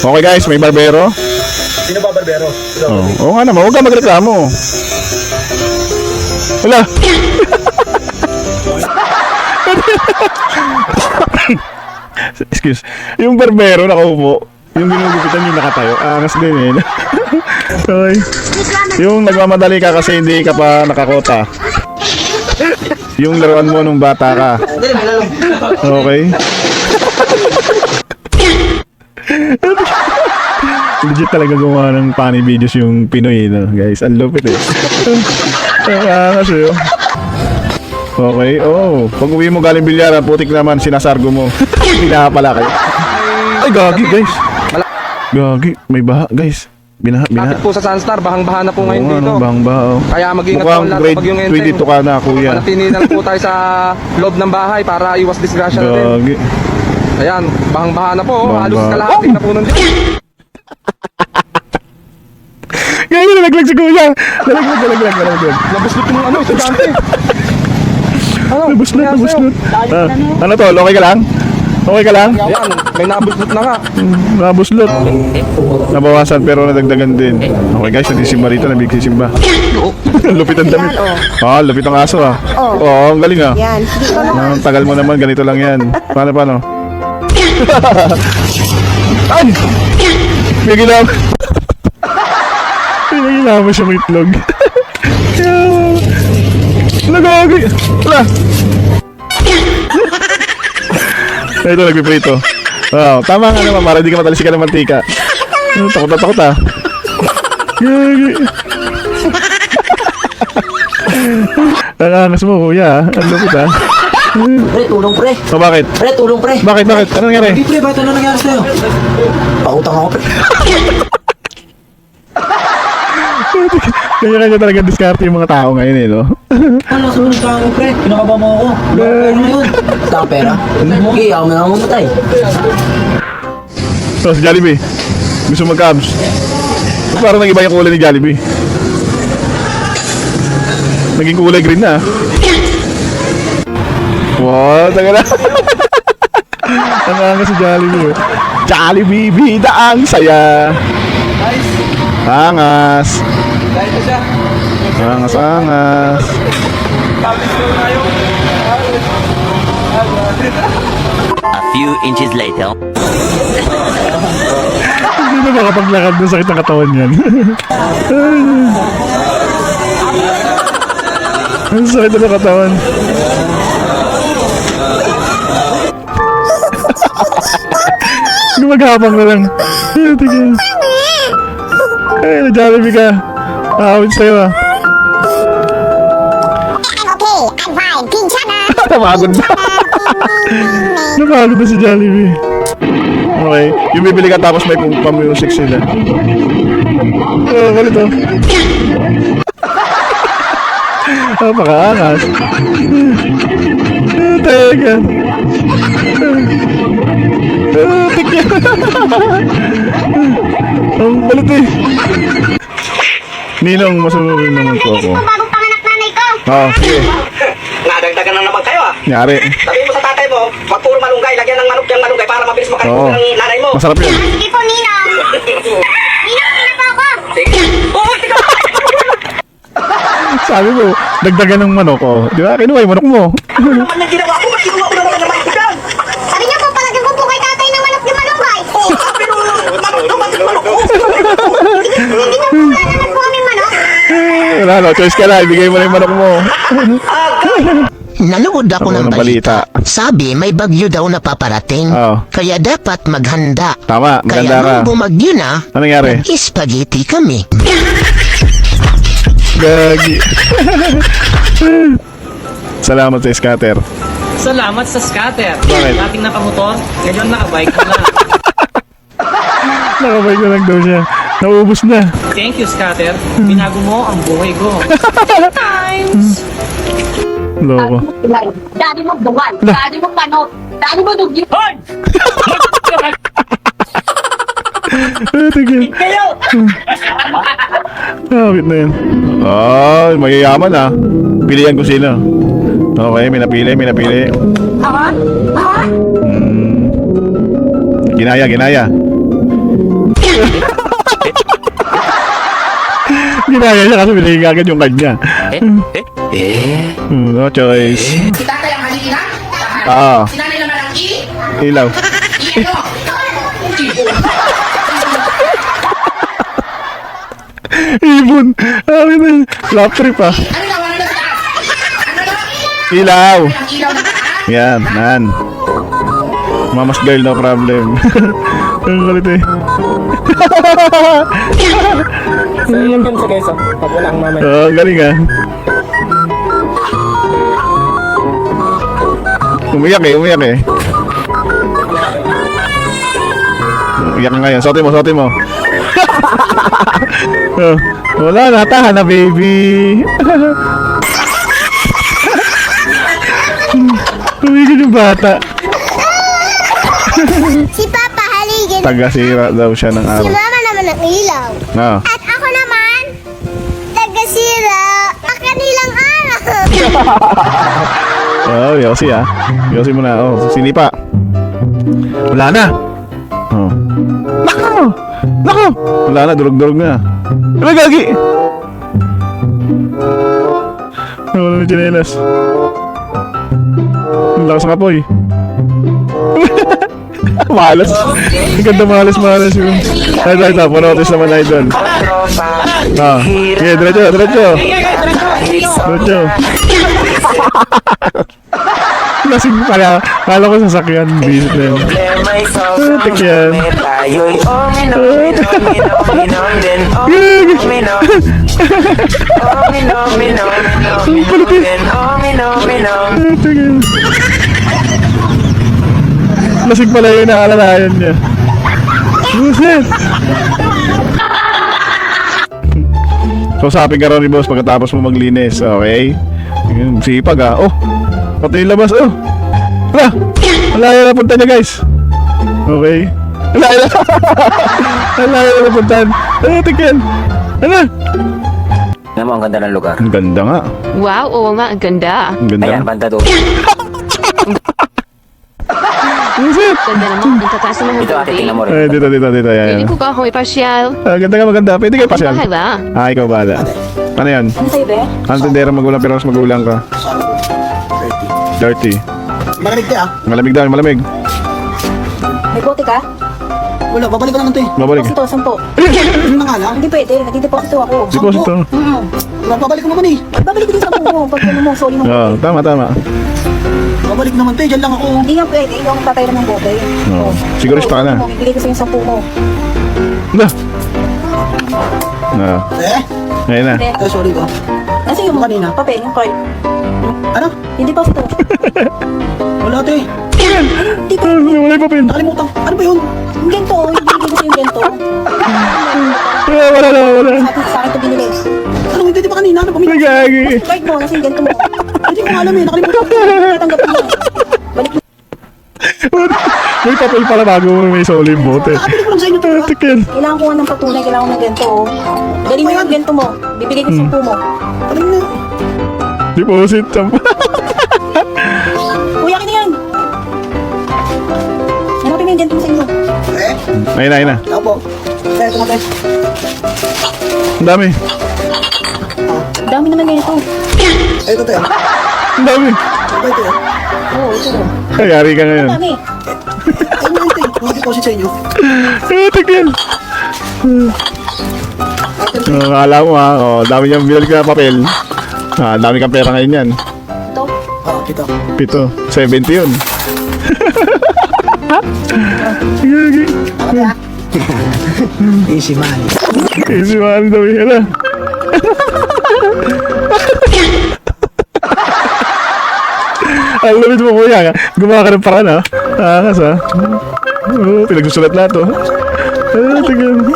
Okay guys, may barbero. Sino ba barbero? Oo nga naman, huwag ka magreklamo. Wala. Excuse. Yung barbero nakaupo, yung ginugupitan yung nakatayo, angas din eh. Okay. Yung nagmamadali ka kasi hindi ka pa nakakota. Yung laruan mo nung bata ka. Okay. Legit talaga gumawa ng funny videos yung Pinoy, no? Guys, ang lupit eh. Angas eh. Okay, oh. Pag uwi mo galing bilyara, putik naman, sinasargo mo. Pinapala kayo. Ay, gagi, guys. Gagi, may baha, guys. Binaha. Kapit po sa Sunstar, bahang-baha na po ngayon dito. Bahang-baha, oh. Kaya mag-ingat po Mukhang lahat grade pag yung 22 ka na, kuya. Panatinin na lang po tayo sa loob ng bahay para iwas disgrasya natin. Gagi. Ayan, bahang-baha na po. Bahang-baha. Halos kalahati na po nandiyan. Gagi, nalaglag si kuya. Nalaglag. Nabuslot yung ano, estudyante. Ano? Nabuslot. Ano to, okay ka lang? Okay ka lang? Ayan, may nabuslot na nga. Nabuslot. Nabawasan pero nadagdagan din. Okay guys, nagsisimba rito, nagsisimba. Lupit ang damit. Lupit ang aso ah. Oo, ang galing ah. Yan. Ang tagal mo naman, ganito lang yan. Paano? Ay! May ginawa. May ginawa siya may itlog. Nagagay. Wala. Ito, nagpiprito. Wow, tama nga naman, para hindi ka matalisikan ng mantika. Takot ah. Gagi. Ang angas mo, kuya. Ang lupit ah. Pre, tulong pre. Bakit? Pre, tulong pre. Bakit? Ano nangyari? Hindi pre, bakit ano nangyari sa'yo? Pautang ako pre. Kanya-kanya talaga diskarte yung mga tao ngayon eh, no? Ano, sumunod ka ako pre. Pinakaba mo ako. Ano yun? Taka pera. Okay, ako na ako mamatay. So, si Jollibee. Gusto mag-abs. Parang nag-iba yung kulay ni Jollibee. Naging kulay green na. Wow, taga na. Ang angas si Jollibee. Jollibee, bida ang saya. Angas. Angas. A few inches later. Hindi na makapaglakad na, sakit ng katawan yan. Ang sakit ng katawan. Gumagapang na lang. Tingin. Ay, na-Jollibee ka. Awit sa'yo ah. Napagod na. Napagod na si Jollibee. Okay. Yung bibili ka tapos may pa-music sila. Ganito. Napakaangas. Teka. Tigyan. Ang balit eh. Ninong, masunurin naman po ako. Bagong panganak nanay ko. Sige. Nadagdagan na naman kayo ah. Nyari. Sabihin mo sa tatay mo, wag puro malunggay, lagyan ng manok yung malunggay para mabilis Oo. makaluto ng nanay mo. Masarap yun. Sige po, Ninong. Ninong, sino po ako? Sige. Oo, sige. Sabi mo, dagdagan ng manok ko. Di ba? Kinuha yung manok mo. Ano naman yung ginawa ko? Kinuha ko naman ang manok ko dyan. Sabi niyo po, palagyan ko po kay tatay ng manok ni Malunggay. Oo, pero manok naman yung manok ko. Hindi na po wala naman po kami manok. Wala, no. Choice ka na. Ibigay mo na yung manok mo. Nanood ako Ano ng ng balita? balita. Sabi may bagyo daw na paparating. Oo. Kaya dapat maghanda. Tama, maganda Kaya ka. nung bumagyo na, Ano nangyari? spaghetti kami. Gagi. Salamat sa scatter. Salamat sa scatter. Bakit? Dating nakamotor, ngayon nakabike ka na. Nakabay ko lang daw siya. Naubos na. Thank you, scatter. Binago mo ang buhay ko. Times! Loko. Daddy mo duwan. Daddy mo panot. Daddy mo dugi. Hoy! Tigil. Kayo! Wait na yan. Ay, mayayaman ah. Pilihan ko sila. Okay, may napili. Ha? Ha? Ginaya. Ginaya siya kasi binigay agad yung kanya. No choice. Si tatay ang halina? Oo. Si nanay naman ang Ilaw. Ibon. Lap trip ah. Ano na, wala na sa taas? Ano na? Ilaw. Ang ilaw na taas? Yan, nan. Mama's girl, no problem. Ang galit eh. So, yun yun sa keso. Pag wala ang mama. Oo, galing ah. Umiyak eh. Umiyak ka ngayon. Sotin mo. Oh, wala na, tahan na baby. Tumigil yung bata. Si Papa haligin. Tagasira daw siya ng Si araw. Mama naman ang ilaw. Ah. At ako naman, tagasira. Kanilang araw. Oh, Yossi ah. Yossi mo na. Oh, sinipa. Wala na. Oh. Nako! Wala na, durog-durog na. Ano gagi? Wala na chinelas. Ang lakas ng apoy. Malas. Ang ganda malas yun. Ito. Panotis naman na idol. Ah. Okay, diretso. Lasing pala. Kala ko sasakyan. Visit na yun. Tik yan. Lasing pala yun. Naalalayan niya. Buset. Kausapin ka rin ni boss pagkatapos mo maglinis. Okay? Sipag ah. Oh! Pati yung labas, oh! Hala! Malaya na punta niya, guys! Okay? Malaya na puntahan! Tingnan! Ano? Alam mo, ang ganda ng lugar. Ang ganda nga. Wow, oo nga, ang ganda. Ang ganda. Ayan, banda doon. Buset! Ganda naman, ang tataas naman ng Ito, ate, tingnan mo rin. Eh, dito. Pwede Yan. ko ba akong ipasyal? Ganda ka, maganda. Pwede kayo pasyal. Bahala. Ikaw bahala. Ano yan? Ano sa'yo, be? Ano tindera magulang pero mas magulang ka? Dirty. Malamig ka ah. Malamig daw, malamig. May bote ka? Wala, babalik ko naman to eh. Babalik. Deposito, 10. Ano na nga lang? Hindi pwede, nagdideposito ako. Deposito. Babalik ko naman eh. Babalik ko din sa 10 mo. Pag ano mo, sorry mo. Oo, tama. Babalik naman to eh. Diyan lang ako. Hindi nga pwede, ikaw ang tatay ng bote. Oo. Sigurista ka na. Bibigay ko sa yung 10 mo. Na. Na. Ayun na. Hindi. Sorry ko. Nasa yung kanina? Papel, yung card. Ano? Yung deposito. Wala ate. Hindi ko. Wala pa pin. Nakalimutan. Ano ba yun? Yung gento, yung binigay ko sa yung gento. Wala. Sa akin ito binigay. Ano, hindi di ba kanina? Ano ba? Nagagi. Yung card mo, nasa yung gento mo. Hindi ko alam eh. Nakalimutan. Tatanggapin mo. Balik mo. May papel pala bago may soli yung bote. Nakabili ko lang sa inyo to. Tikin. Kailangan ko nga ng patunay, kailangan ko ng gento. Galing mo yung gento mo. Bibigay ko sa 10 mo. Aling na. Deposit. Kuya, akin na yan. Hanapin mo yung gento mo sa inyo. Ayun na. Ako po. Kaya tumatay. Ang dami. Ang dami naman ganito. Ito tayo. Ang dami. Ito ito. Oo, ito. Kayari ka ngayon. Ang dami. Ayun na ito eh. Mga deposit sa inyo. Tikin. Akala mo ha. Dami niyang binalik na papel. Dami kang pera ngayon yan. Ito. Kita. 70 yun. Sige. Easy money. Easy man daw yun na. Ang lamit mo kuya. Gumawa ka ng paraan ha. Angas ha. Pinagsusulat lahat oh. Tingnan.